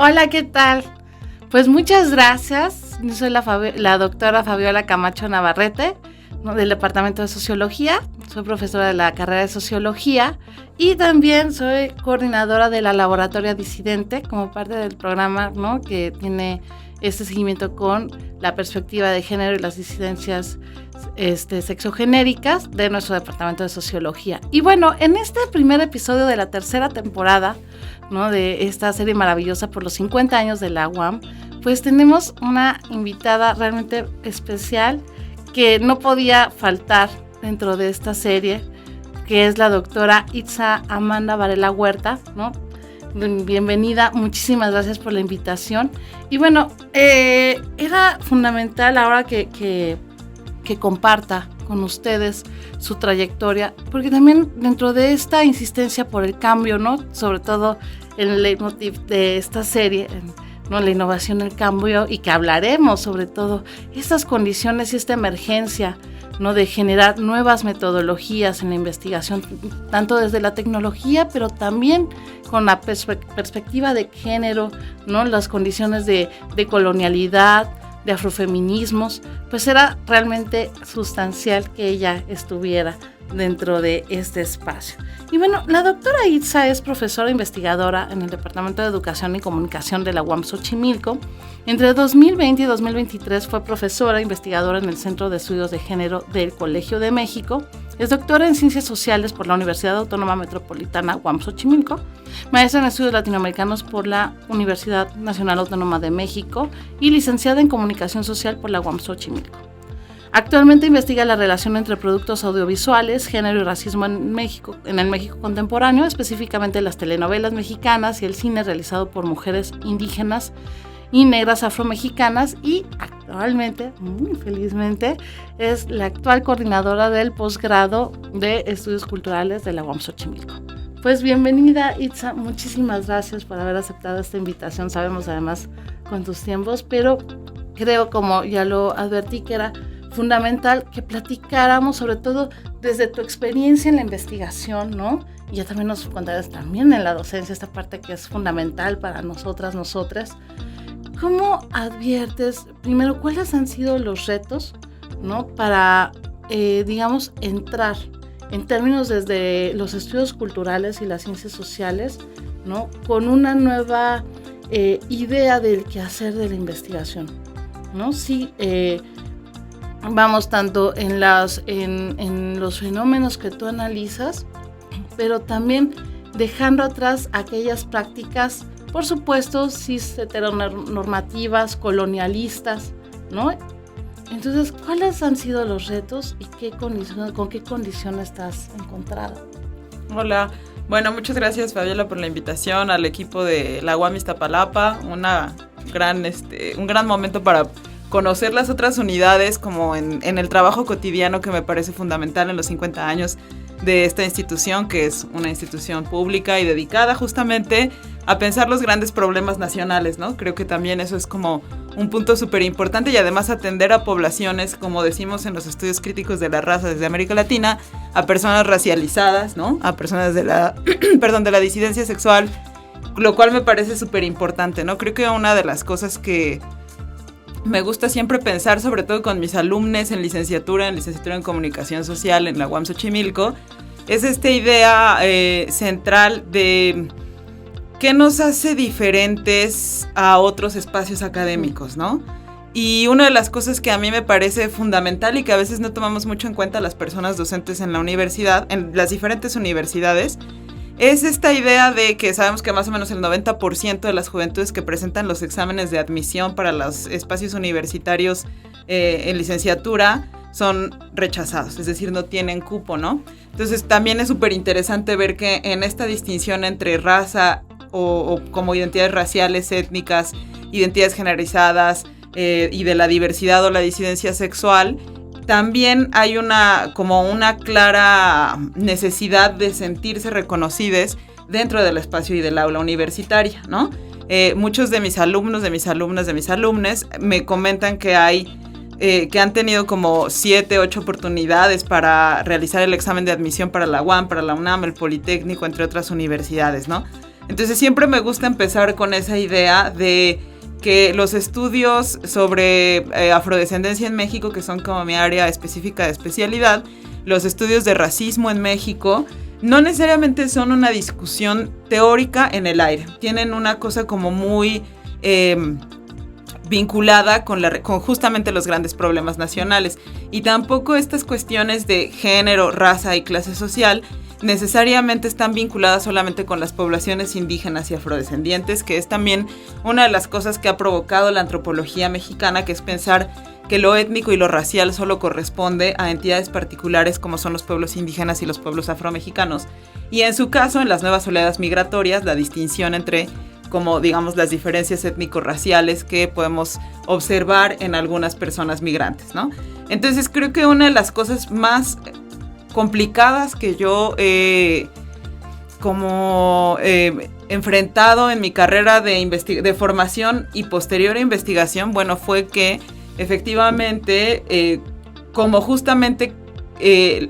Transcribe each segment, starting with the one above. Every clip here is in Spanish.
Hola, ¿qué tal? Pues muchas gracias. Yo soy la doctora Fabiola Camacho Navarrete, ¿no?, del Departamento de Sociología. Soy profesora de la carrera de Sociología y también soy coordinadora de la Laboratoria Disidente como parte del programa, ¿no?, que tiene este seguimiento con la perspectiva de género y las disidencias sexogenéricas de nuestro Departamento de Sociología. Y bueno, en este primer episodio de la tercera temporada, ¿no?, de esta serie maravillosa por los 50 años de la UAM, pues tenemos una invitada realmente especial que no podía faltar dentro de esta serie, que es la doctora Itza Amanda Varela Huerta, ¿no? Bienvenida, muchísimas gracias por la invitación. Y bueno, era fundamental ahora que comparta con ustedes su trayectoria, porque también dentro de esta insistencia por el cambio, ¿no?, sobre todo el leitmotiv de esta serie, ¿no?, la innovación, el cambio, y que hablaremos sobre todo estas condiciones y esta emergencia, ¿no?, de generar nuevas metodologías en la investigación, tanto desde la tecnología, pero también con la perspectiva de género, ¿no?, las condiciones de colonialidad, de afrofeminismos, pues era realmente sustancial que ella estuviera dentro de este espacio. Y bueno, la doctora Itza es profesora investigadora en el Departamento de Educación y Comunicación de la UAM Xochimilco. Entre 2020 y 2023 fue profesora investigadora en el Centro de Estudios de Género del Colegio de México. Es doctora en Ciencias Sociales por la Universidad Autónoma Metropolitana UAM Xochimilco, maestra en Estudios Latinoamericanos por la Universidad Nacional Autónoma de México y licenciada en Comunicación Social por la UAM Xochimilco. Actualmente investiga la relación entre productos audiovisuales, género y racismo en el México contemporáneo, específicamente las telenovelas mexicanas y el cine realizado por mujeres indígenas y negras afromexicanas, y actualmente, muy felizmente, es la actual coordinadora del posgrado de Estudios Culturales de la UAM Xochimilco. Pues bienvenida, Itza, muchísimas gracias por haber aceptado esta invitación. Sabemos además con tus tiempos, pero creo, como ya lo advertí, que era fundamental que platicáramos sobre todo desde tu experiencia en la investigación, ¿no? Y ya también nos contarás también en la docencia esta parte que es fundamental para nosotras. ¿Cómo adviertes, primero, cuáles han sido los retos, ¿no?, para, digamos, entrar en términos desde los estudios culturales y las ciencias sociales, ¿no?, con una nueva idea del quehacer de la investigación, ¿no? Sí, vamos tanto en los fenómenos que tú analizas, pero también dejando atrás aquellas prácticas, por supuesto, cis heteronormativas, colonialistas, ¿no? Entonces, ¿cuáles han sido los retos y con qué condiciones te has encontrado? Hola, bueno, muchas gracias, Fabiola, por la invitación, al equipo de la UAM Iztapalapa, un gran momento para conocer las otras unidades, como en el trabajo cotidiano que me parece fundamental en los 50 años de esta institución, que es una institución pública y dedicada justamente a pensar los grandes problemas nacionales, ¿no? Creo que también eso es como un punto súper importante, y además atender a poblaciones, como decimos en los estudios críticos de la raza desde América Latina, a personas racializadas, ¿no?, a personas de la disidencia sexual, lo cual me parece súper importante, ¿no? Creo que una de las cosas que me gusta siempre pensar, sobre todo con mis alumnos en licenciatura en Comunicación Social en la UAM Xochimilco, es esta idea central de qué nos hace diferentes a otros espacios académicos, ¿no? Y una de las cosas que a mí me parece fundamental y que a veces no tomamos mucho en cuenta las personas docentes en la universidad, en las diferentes universidades, es esta idea de que sabemos que más o menos el 90% de las juventudes que presentan los exámenes de admisión para los espacios universitarios en licenciatura son rechazados, es decir, no tienen cupo, ¿no? Entonces también es súper interesante ver que en esta distinción entre raza o como identidades raciales, étnicas, identidades generalizadas y de la diversidad o la disidencia sexual, también hay una clara necesidad de sentirse reconocidas dentro del espacio y del aula universitaria, ¿no? Muchos de mis alumnos, de mis alumnas, de mis alumnes me comentan que han tenido como 7, 8 oportunidades para realizar el examen de admisión para la UAM, para la UNAM, el Politécnico, entre otras universidades, ¿no? Entonces siempre me gusta empezar con esa idea de que los estudios sobre afrodescendencia en México, que son como mi área específica de especialidad, los estudios de racismo en México, no necesariamente son una discusión teórica en el aire. Tienen una cosa como muy vinculada con justamente los grandes problemas nacionales. Y tampoco estas cuestiones de género, raza y clase social necesariamente están vinculadas solamente con las poblaciones indígenas y afrodescendientes, que es también una de las cosas que ha provocado la antropología mexicana, que es pensar que lo étnico y lo racial solo corresponde a entidades particulares como son los pueblos indígenas y los pueblos afromexicanos. Y en su caso, en las nuevas oleadas migratorias, la distinción entre, como digamos, las diferencias étnico-raciales que podemos observar en algunas personas migrantes, ¿no? Entonces creo que una de las cosas más complicadas que yo enfrentado en mi carrera de formación y posterior a investigación, bueno, fue que efectivamente, como justamente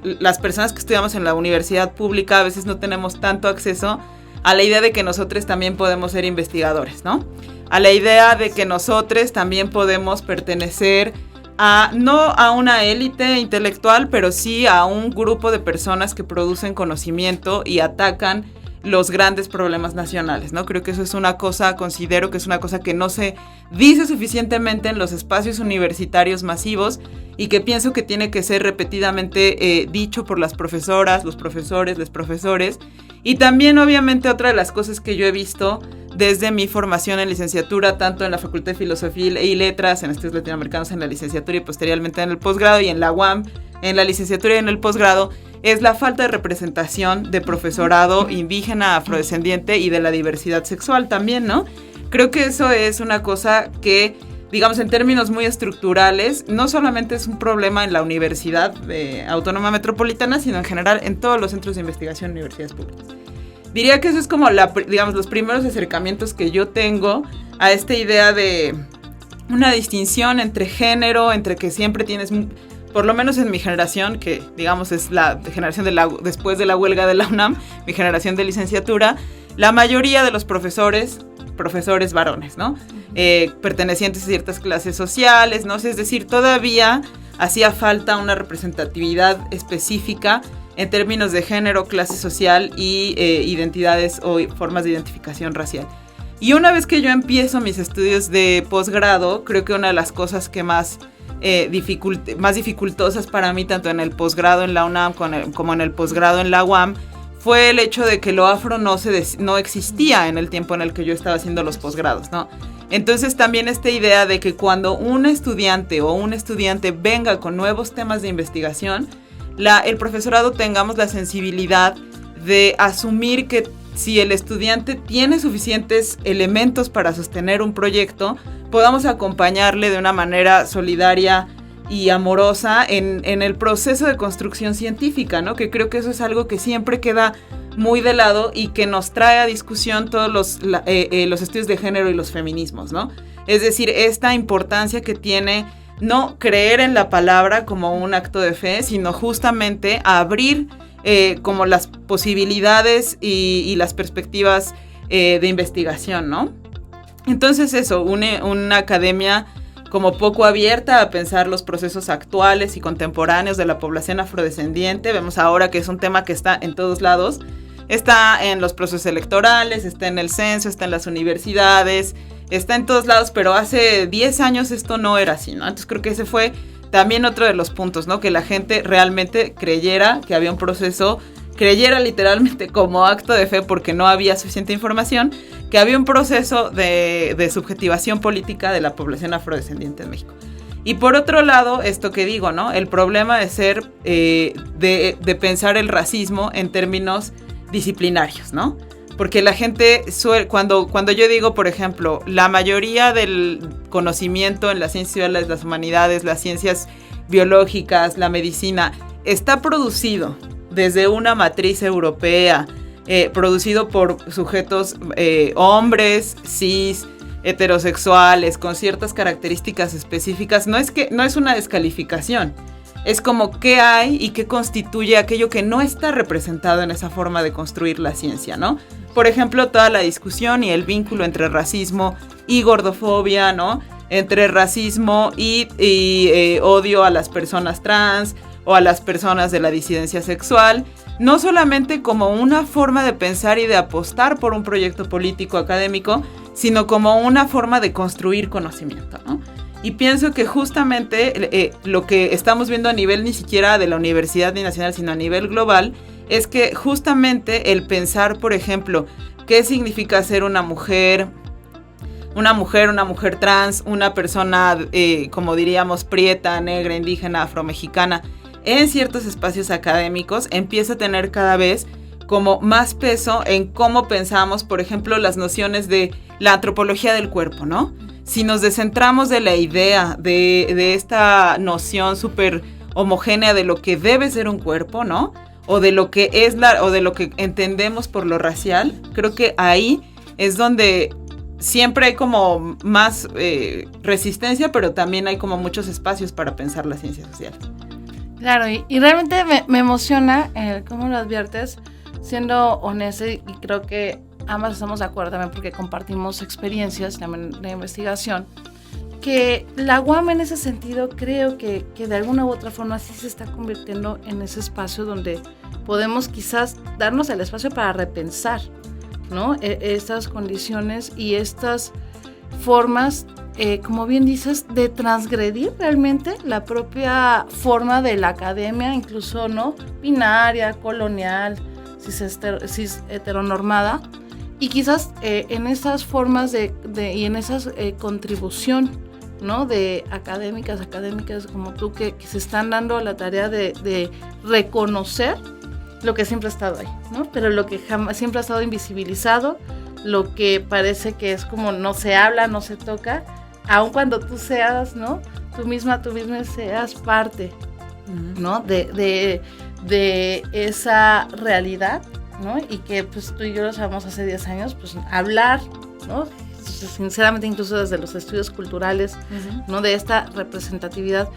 las personas que estudiamos en la universidad pública a veces no tenemos tanto acceso a la idea de que nosotros también podemos ser investigadores, ¿no? A la idea de que nosotros también podemos pertenecer no a una élite intelectual, pero sí a un grupo de personas que producen conocimiento y atacan los grandes problemas nacionales, ¿no? Creo que eso es una cosa, considero que es una cosa que no se dice suficientemente en los espacios universitarios masivos y que pienso que tiene que ser repetidamente dicho por las profesoras, los profesores, les profesores. Y también, obviamente, otra de las cosas que yo he visto desde mi formación en licenciatura, tanto en la Facultad de Filosofía y Letras, en Estudios Latinoamericanos en la licenciatura y posteriormente en el posgrado, y en la UAM, en la licenciatura y en el posgrado, es la falta de representación de profesorado indígena, afrodescendiente y de la diversidad sexual también, ¿no? Creo que eso es una cosa que, digamos, en términos muy estructurales, no solamente es un problema en la Universidad Autónoma Metropolitana, sino en general en todos los centros de investigación en universidades públicas. Diría que eso es como, digamos, los primeros acercamientos que yo tengo a esta idea de una distinción entre género, entre que siempre tienes, por lo menos en mi generación, que digamos es la generación después de la huelga de la UNAM, mi generación de licenciatura, la mayoría de los profesores varones, ¿no? Pertenecientes a ciertas clases sociales, ¿no? Es decir, todavía hacía falta una representatividad específica en términos de género, clase social y identidades o formas de identificación racial. Y una vez que yo empiezo mis estudios de posgrado, creo que una de las cosas que más dificultosas para mí, tanto en el posgrado en la UNAM como en el posgrado en la UAM, fue el hecho de que lo afro no existía en el tiempo en el que yo estaba haciendo los posgrados, ¿no? Entonces también esta idea de que cuando un estudiante o un estudiante venga con nuevos temas de investigación, el profesorado tengamos la sensibilidad de asumir que si el estudiante tiene suficientes elementos para sostener un proyecto, podamos acompañarle de una manera solidaria y amorosa en el proceso de construcción científica, ¿no? Que creo que eso es algo que siempre queda muy de lado y que nos trae a discusión todos los estudios de género y los feminismos, ¿no? Es decir, esta importancia que tiene no creer en la palabra como un acto de fe, sino justamente abrir como las posibilidades y las perspectivas de investigación, ¿no? Entonces eso, una academia como poco abierta a pensar los procesos actuales y contemporáneos de la población afrodescendiente. Vemos ahora que es un tema que está en todos lados. Está en los procesos electorales, está en el censo, está en las universidades, está en todos lados, pero hace 10 años esto no era así, ¿no? Entonces creo que ese fue también otro de los puntos, ¿no? Que la gente realmente creyera que había un proceso, creyera literalmente como acto de fe porque no había suficiente información, que había un proceso de subjetivación política de la población afrodescendiente en México. Y por otro lado, esto que digo, ¿no? El problema de ser, de pensar el racismo en términos disciplinarios, ¿no? Porque la gente cuando yo digo, por ejemplo, la mayoría del conocimiento en las ciencias de las humanidades, las ciencias biológicas, la medicina, está producido desde una matriz europea, producido por sujetos hombres, cis, heterosexuales, con ciertas características específicas, no es una descalificación. es como qué hay y qué constituye aquello que no está representado en esa forma de construir la ciencia, ¿no? Por ejemplo, toda la discusión y el vínculo entre racismo y gordofobia, ¿no? Entre racismo y odio a las personas trans o a las personas de la disidencia sexual, no solamente como una forma de pensar y de apostar por un proyecto político académico, sino como una forma de construir conocimiento, ¿no? Y pienso que justamente lo que estamos viendo a nivel ni siquiera de la universidad ni nacional, sino a nivel global, es que justamente el pensar, por ejemplo, qué significa ser una mujer trans, una persona, como diríamos, prieta, negra, indígena, afromexicana, en ciertos espacios académicos, empieza a tener cada vez como más peso en cómo pensamos, por ejemplo, las nociones de la antropología del cuerpo, ¿no? Si nos descentramos de la idea de esta noción súper homogénea de lo que debe ser un cuerpo, ¿no? O de lo que es o de lo que entendemos por lo racial, creo que ahí es donde siempre hay como más resistencia, pero también hay como muchos espacios para pensar la ciencia social. Claro, y realmente me emociona cómo lo adviertes, siendo honesta, y creo que ambas estamos de acuerdo también porque compartimos experiencias de investigación, que la UAM en ese sentido creo que de alguna u otra forma sí se está convirtiendo en ese espacio donde podemos quizás darnos el espacio para repensar, ¿no? Estas condiciones y estas formas, como bien dices, de transgredir realmente la propia forma de la academia, incluso, ¿no? Binaria, colonial, cis heteronormada, y quizás en esas formas y en esa contribución, ¿no? De académicas como tú que se están dando a la tarea de reconocer lo que siempre ha estado ahí, ¿no? Pero lo que siempre ha estado invisibilizado, lo que parece que es como no se habla, no se toca, aun cuando tú seas, ¿no? Tú misma seas parte, ¿no? De esa realidad, ¿no? Y que pues tú y yo lo sabemos hace 10 años, pues hablar, ¿no? Sinceramente, incluso desde los estudios culturales, ¿no? De esta representatividad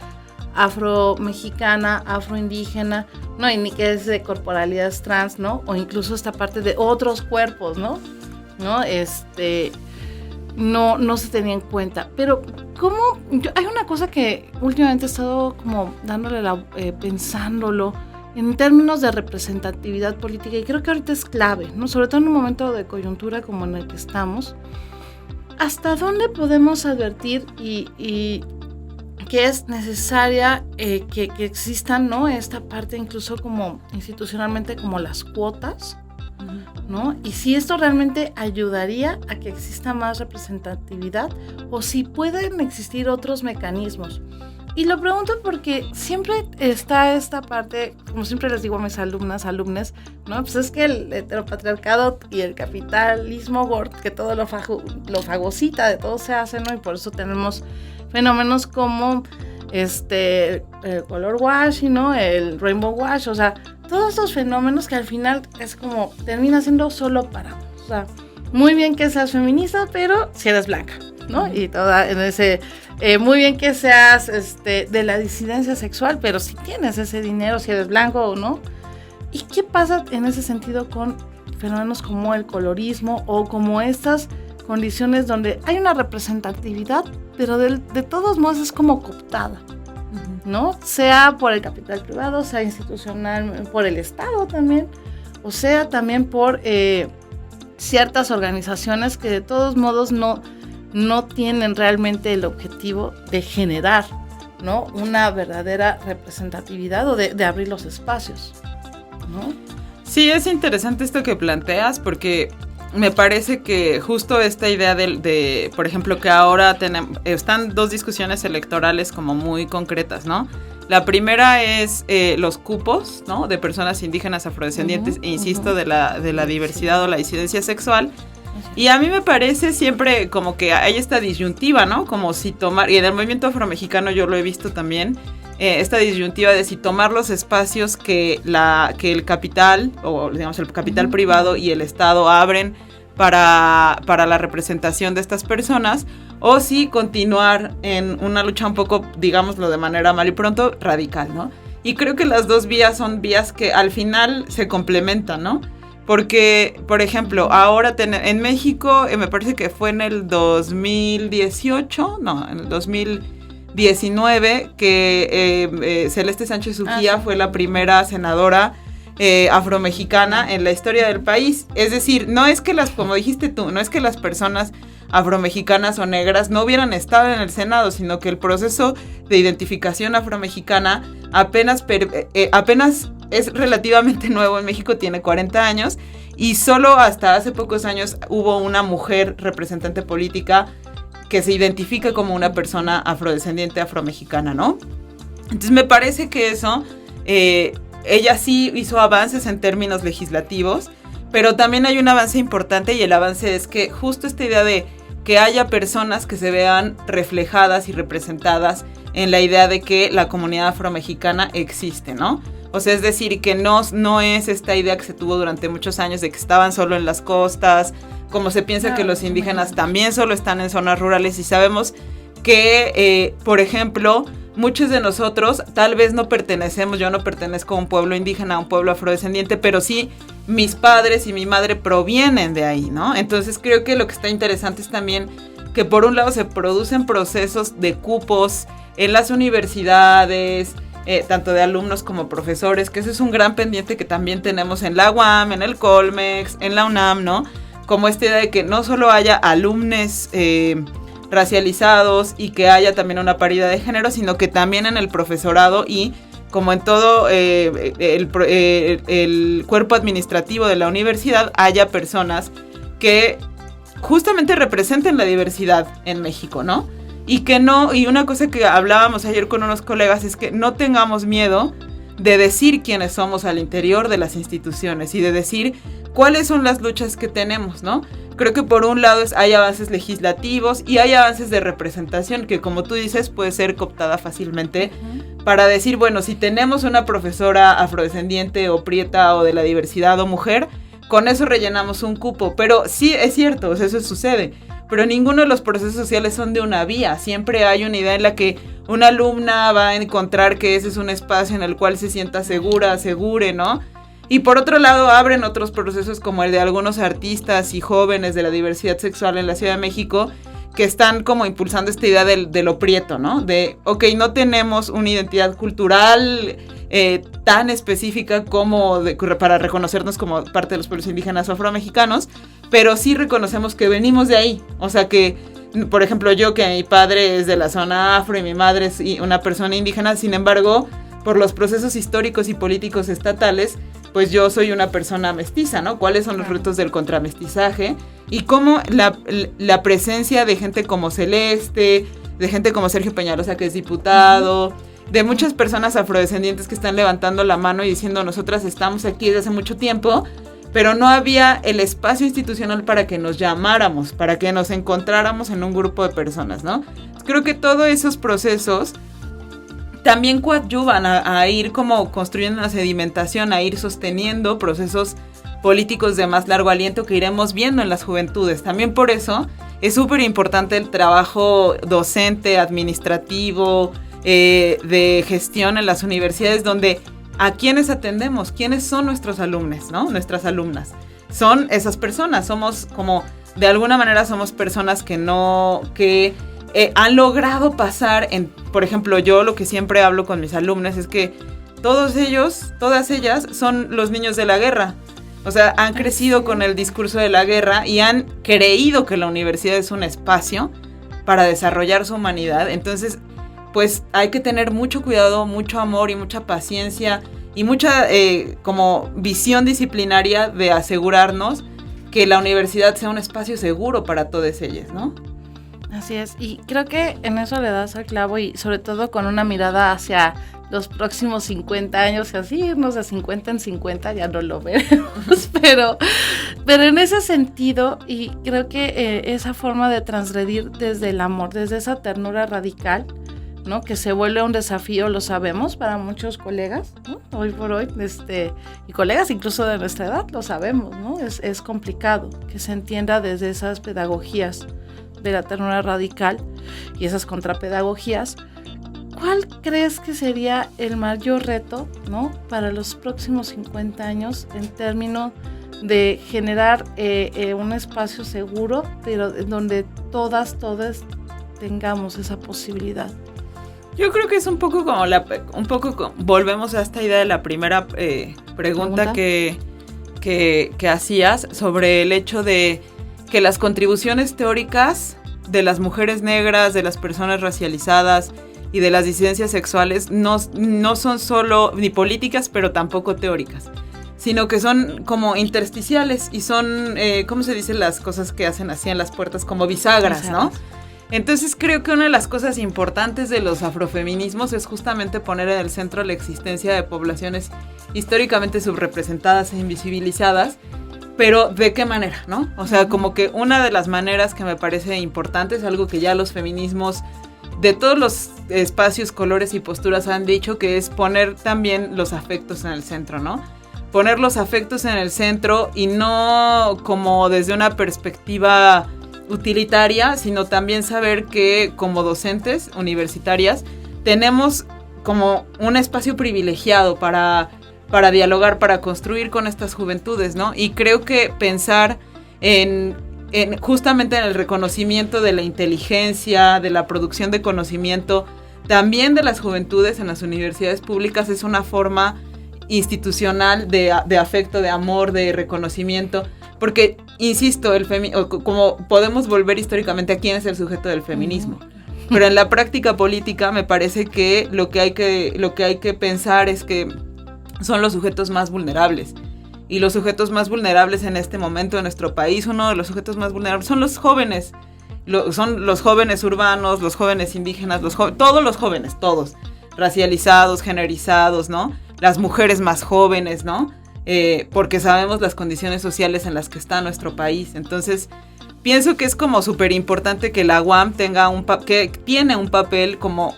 afro-mexicana, afro-indígena, ¿no? Y ni que es de corporalidades trans, ¿no? O incluso esta parte de otros cuerpos, ¿no? No se tenía en cuenta. Pero, hay una cosa que últimamente he estado como pensándolo en términos de representatividad política, y creo que ahorita es clave, ¿no? Sobre todo en un momento de coyuntura como en el que estamos. ¿Hasta dónde podemos advertir y que es necesaria que existan, ¿no? Esta parte incluso como institucionalmente como las cuotas, ¿no? Y si esto realmente ayudaría a que exista más representatividad o si pueden existir otros mecanismos. Y lo pregunto porque siempre está esta parte, como siempre les digo a mis alumnes, ¿no? Pues es que el heteropatriarcado y el capitalismo que todo lo fagocita, de todo se hace, ¿no? Y por eso tenemos fenómenos como el color wash, ¿no? El rainbow wash, o sea, todos estos fenómenos que al final es como termina siendo solo para, o sea, muy bien que seas feminista, pero si eres blanca, ¿no? Y toda en ese muy bien que seas de la disidencia sexual, pero si tienes ese dinero, si eres blanco o no. ¿Y qué pasa en ese sentido con fenómenos como el colorismo o como estas condiciones donde hay una representatividad, pero de todos modos es como cooptada, ¿no? Sea por el capital privado, sea institucional, por el Estado también, o sea también por ciertas organizaciones que de todos modos no tienen realmente el objetivo de generar, ¿no? Una verdadera representatividad o de abrir los espacios, ¿no? Sí, es interesante esto que planteas porque me parece que justo esta idea de por ejemplo, que ahora están dos discusiones electorales como muy concretas, ¿no? La primera es los cupos, ¿no? De personas indígenas afrodescendientes, e insisto, de la diversidad o la disidencia sexual. Y a mí me parece siempre como que hay esta disyuntiva, ¿no? Como si tomar, y en el movimiento afromexicano yo lo he visto también, esta disyuntiva de si tomar los espacios que el capital, o digamos el capital privado y el Estado abren para la representación de estas personas, o si continuar en una lucha un poco, digámoslo de manera mal y pronto, radical, ¿no? Y creo que las dos vías son vías que al final se complementan, ¿no? Porque, por ejemplo, ahora en México, me parece que fue en el 2018, no, en el 2019, que Celeste Sánchez Ujías fue la primera senadora afromexicana en la historia del país. Es decir, no es que como dijiste tú, no es que las personas afromexicanas o negras no hubieran estado en el Senado, sino que el proceso de identificación afromexicana apenas es relativamente nuevo en México, tiene 40 años, y solo hasta hace pocos años hubo una mujer representante política que se identifica como una persona afrodescendiente afromexicana, ¿no? Entonces me parece que eso, ella sí hizo avances en términos legislativos, pero también hay un avance importante, y el avance es que justo esta idea de que haya personas que se vean reflejadas y representadas en la idea de que la comunidad afromexicana existe, ¿no? O sea, es decir, que no es esta idea que se tuvo durante muchos años de que estaban solo en las costas, como se piensa que los indígenas también solo están en zonas rurales, y sabemos que, por ejemplo, muchos de nosotros tal vez no pertenecemos, yo no pertenezco a un pueblo indígena, a un pueblo afrodescendiente, pero sí mis padres y mi madre provienen de ahí, ¿no? Entonces creo que lo que está interesante es también que por un lado se producen procesos de cupos en las universidades, tanto de alumnos como profesores, que eso es un gran pendiente que también tenemos en la UAM, en el Colmex, en la UNAM, ¿no? Como esta idea de que no solo haya alumnos racializados y que haya también una paridad de género, sino que también en el profesorado y como en todo el cuerpo administrativo de la universidad haya personas que justamente representen la diversidad en México, ¿no? Y una cosa que hablábamos ayer con unos colegas es que no tengamos miedo de decir quiénes somos al interior de las instituciones y de decir cuáles son las luchas que tenemos, ¿no? Creo que por un lado hay avances legislativos y hay avances de representación que, como tú dices, puede ser cooptada fácilmente para decir, bueno, si tenemos una profesora afrodescendiente o prieta o de la diversidad o mujer, con eso rellenamos un cupo. Pero sí, es cierto, o sea, eso sucede. Pero ninguno de los procesos sociales son de una vía. Siempre hay una idea en la que una alumna va a encontrar que ese es un espacio en el cual se sienta segure, ¿no? Y por otro lado abren otros procesos como el de algunos artistas y jóvenes de la diversidad sexual en la Ciudad de México que están como impulsando esta idea de lo prieto, ¿no? De, ok, no tenemos una identidad cultural tan específica como para reconocernos como parte de los pueblos indígenas o afromexicanos, pero sí reconocemos que venimos de ahí. O sea que, por ejemplo, yo que mi padre es de la zona afro y mi madre es una persona indígena, sin embargo, por los procesos históricos y políticos estatales, pues yo soy una persona mestiza, ¿no? ¿Cuáles son los retos del contramestizaje? Y cómo la presencia de gente como Celeste, de gente como Sergio Peñalosa, que es diputado, de muchas personas afrodescendientes que están levantando la mano y diciendo, nosotras estamos aquí desde hace mucho tiempo, pero no había el espacio institucional para que nos llamáramos, para que nos encontráramos en un grupo de personas, ¿no? Creo que todos esos procesos también coadyuvan a ir como construyendo una sedimentación, a ir sosteniendo procesos políticos de más largo aliento que iremos viendo en las juventudes. También por eso es súper importante el trabajo docente, administrativo, de gestión en las universidades, donde a quienes atendemos, quiénes son nuestros alumnos, ¿no? Nuestras alumnas. Son esas personas, somos como, de alguna manera somos personas que han logrado pasar por ejemplo, yo lo que siempre hablo con mis alumnos es que todos ellos, todas ellas son los niños de la guerra. O sea, han crecido con el discurso de la guerra y han creído que la universidad es un espacio para desarrollar su humanidad. Entonces, pues hay que tener mucho cuidado, mucho amor y mucha paciencia y mucha como visión disciplinaria de asegurarnos que la universidad sea un espacio seguro para todas ellas, ¿no? Así es, y creo que en eso le das al clavo y sobre todo con una mirada hacia los próximos 50 años, así irnos de 50 en 50, ya no lo veremos, pero en ese sentido, y creo que esa forma de transgredir desde el amor, desde esa ternura radical, ¿no? Que se vuelve un desafío, lo sabemos, para muchos colegas, ¿no? Hoy por hoy, y colegas incluso de nuestra edad, lo sabemos, ¿no? Es complicado que se entienda desde esas pedagogías de la ternura radical y esas contrapedagogías. ¿Cuál crees que sería el mayor reto, ¿no? Para los próximos 50 años en términos de generar un espacio seguro, pero donde todas tengamos esa posibilidad? Yo creo que es un poco como volvemos a esta idea de la primera pregunta que hacías sobre el hecho de que las contribuciones teóricas de las mujeres negras, de las personas racializadas y de las disidencias sexuales no son solo ni políticas, pero tampoco teóricas, sino que son como intersticiales y son, ¿cómo se dicen las cosas que hacen así en las puertas? Como bisagras, ¿no? Entonces creo que una de las cosas importantes de los afrofeminismos es justamente poner en el centro la existencia de poblaciones históricamente subrepresentadas e invisibilizadas, pero ¿de qué manera, no? O sea, como que una de las maneras que me parece importante es algo que ya los feminismos de todos los espacios, colores y posturas han dicho, que es poner también los afectos en el centro, ¿no? Poner los afectos en el centro y no como desde una perspectiva utilitaria, sino también saber que como docentes universitarias tenemos como un espacio privilegiado para dialogar, para construir con estas juventudes, ¿no? Y creo que pensar justamente en el reconocimiento de la inteligencia, de la producción de conocimiento, también de las juventudes en las universidades públicas es una forma institucional de afecto, de amor, de reconocimiento, porque, insisto, como podemos volver históricamente a quién es el sujeto del feminismo, pero en la práctica política me parece que lo que hay que pensar es que son los sujetos más vulnerables, y los sujetos más vulnerables en este momento en nuestro país, uno de los sujetos más vulnerables son los jóvenes, son los jóvenes urbanos, los jóvenes indígenas, todos los jóvenes, todos, racializados, generizados, ¿no? Las mujeres más jóvenes, ¿no? Porque sabemos las condiciones sociales en las que está nuestro país. Entonces, pienso que es como súper importante que la UAM que tiene un papel como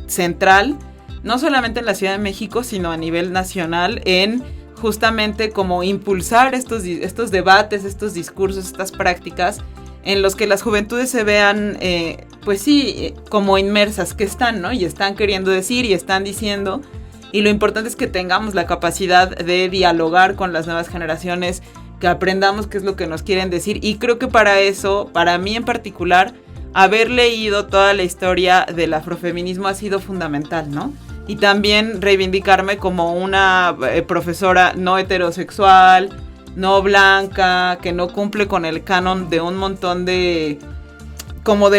central, no solamente en la Ciudad de México, sino a nivel nacional, en justamente como impulsar estos debates, estos discursos, estas prácticas, en los que las juventudes se vean, pues sí, como inmersas, que están, ¿no? Y están queriendo decir y están diciendo. Y lo importante es que tengamos la capacidad de dialogar con las nuevas generaciones, que aprendamos qué es lo que nos quieren decir. Y creo que para eso, para mí en particular, haber leído toda la historia del afrofeminismo ha sido fundamental, ¿no? Y también reivindicarme como una profesora no heterosexual, no blanca, que no cumple con el canon de un montón de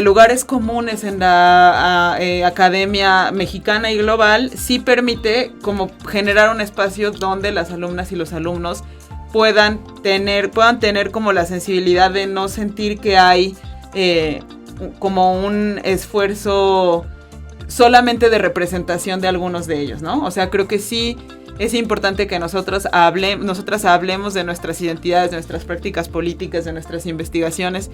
lugares comunes en la academia mexicana y global, sí permite como generar un espacio donde las alumnas y los alumnos puedan tener como la sensibilidad de no sentir que hay como un esfuerzo solamente de representación de algunos de ellos, ¿no? O sea, creo que sí es importante que nosotras hablemos de nuestras identidades, de nuestras prácticas políticas, de nuestras investigaciones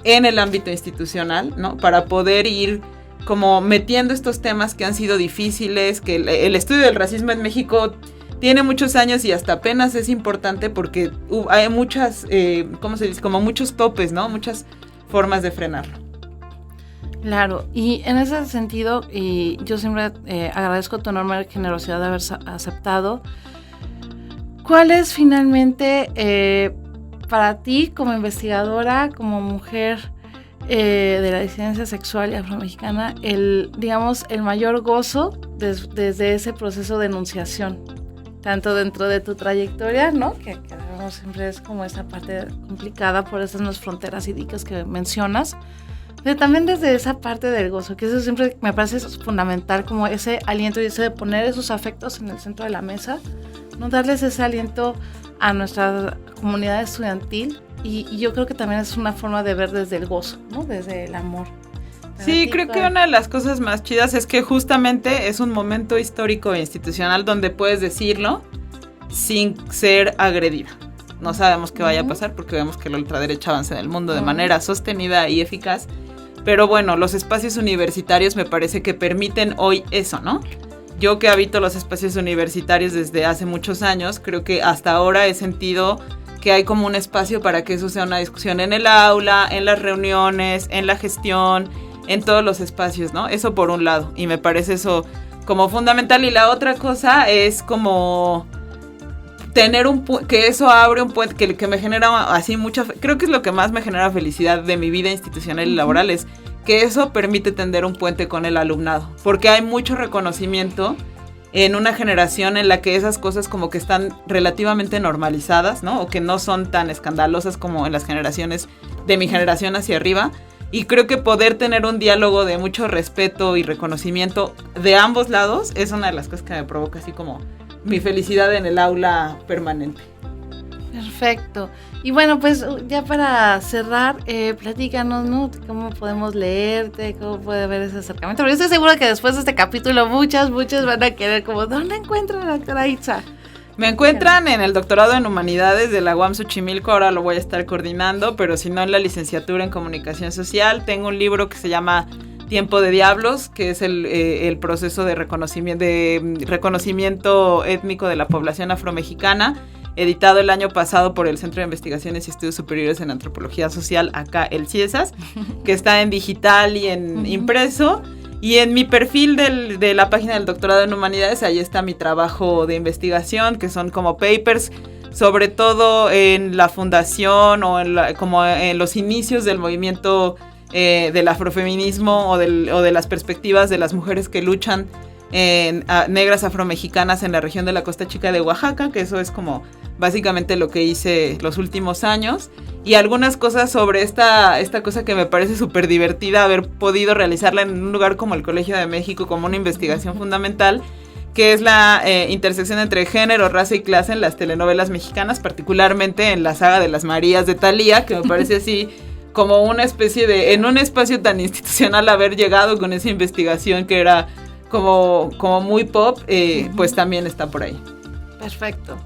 en el ámbito institucional, ¿no? Para poder ir como metiendo estos temas que han sido difíciles, que el estudio del racismo en México tiene muchos años y hasta apenas es importante porque hay muchas, ¿cómo se dice? Como muchos topes, ¿no? Muchas formas de frenarlo. Claro, y en ese sentido, y yo siempre agradezco tu enorme generosidad de haber aceptado. ¿Cuál es finalmente para ti como investigadora, como mujer de la disidencia sexual y afromexicana, el mayor gozo desde ese proceso de enunciación? Tanto dentro de tu trayectoria, ¿no? Que siempre es como esa parte complicada por esas nuevas fronteras y diques que mencionas, pero también desde esa parte del gozo, que eso siempre me parece fundamental, como ese aliento y ese de poner esos afectos en el centro de la mesa, no darles ese aliento a nuestra comunidad estudiantil, y yo creo que también es una forma de ver desde el gozo, ¿no? Desde el amor. Sí, creo que una de las cosas más chidas es que justamente es un momento histórico e institucional donde puedes decirlo sin ser agredida. No sabemos qué vaya a pasar porque vemos que la ultraderecha avanza en el mundo de manera sostenida y eficaz, pero bueno, los espacios universitarios me parece que permiten hoy eso, ¿no? Yo que habito los espacios universitarios desde hace muchos años, creo que hasta ahora he sentido que hay como un espacio para que eso sea una discusión en el aula, en las reuniones, en la gestión, en todos los espacios, ¿no? Eso por un lado, y me parece eso como fundamental. Y la otra cosa es como tener que eso abre un puente, que me genera así creo que es lo que más me genera felicidad de mi vida institucional y laboral, es que eso permite tender un puente con el alumnado, porque hay mucho reconocimiento en una generación en la que esas cosas como que están relativamente normalizadas, ¿no? O que no son tan escandalosas como en las generaciones de mi generación hacia arriba. Y creo que poder tener un diálogo de mucho respeto y reconocimiento de ambos lados es una de las cosas que me provoca así como mi felicidad en el aula permanente. Perfecto. Y bueno, pues ya para cerrar, platícanos, ¿no? ¿Cómo podemos leerte? ¿Cómo puede haber ese acercamiento? Pero yo estoy segura que después de este capítulo muchas van a querer como, ¿dónde encuentran a la doctora Itza? Me encuentran en el doctorado en Humanidades de la UAM Xochimilco, ahora lo voy a estar coordinando, pero si no en la licenciatura en Comunicación Social. Tengo un libro que se llama Tiempo de Diablos, que es el proceso de reconocimiento étnico de la población afromexicana, editado el año pasado por el Centro de Investigaciones y Estudios Superiores en Antropología Social, acá el CIESAS, que está en digital y en impreso. Y en mi perfil de la página del doctorado en Humanidades, ahí está mi trabajo de investigación, que son como papers, sobre todo en la fundación o como en los inicios del movimiento del afrofeminismo o de las perspectivas de las mujeres que luchan negras afromexicanas en la región de la Costa Chica de Oaxaca, que eso es como básicamente lo que hice los últimos años, y algunas cosas sobre esta cosa que me parece súper divertida haber podido realizarla en un lugar como el Colegio de México como una investigación fundamental, que es la intersección entre género, raza y clase en las telenovelas mexicanas, particularmente en la saga de las Marías de Thalía, que me parece así como una especie en un espacio tan institucional haber llegado con esa investigación que era como muy pop, pues también está por ahí. Perfecto.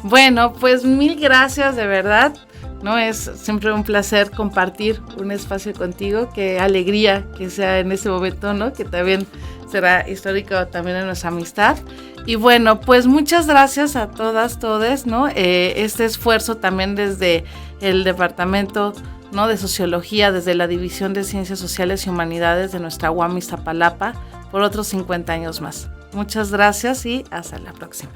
Bueno, pues mil gracias de verdad, ¿no? Es siempre un placer compartir un espacio contigo, qué alegría que sea en este momento, ¿no? Que también será histórico también en nuestra amistad. Y bueno, pues muchas gracias a todes, ¿no? Este esfuerzo también desde el Departamento, ¿no?, de Sociología, desde la División de Ciencias Sociales y Humanidades de nuestra UAM Iztapalapa, por otros 50 años más. Muchas gracias y hasta la próxima.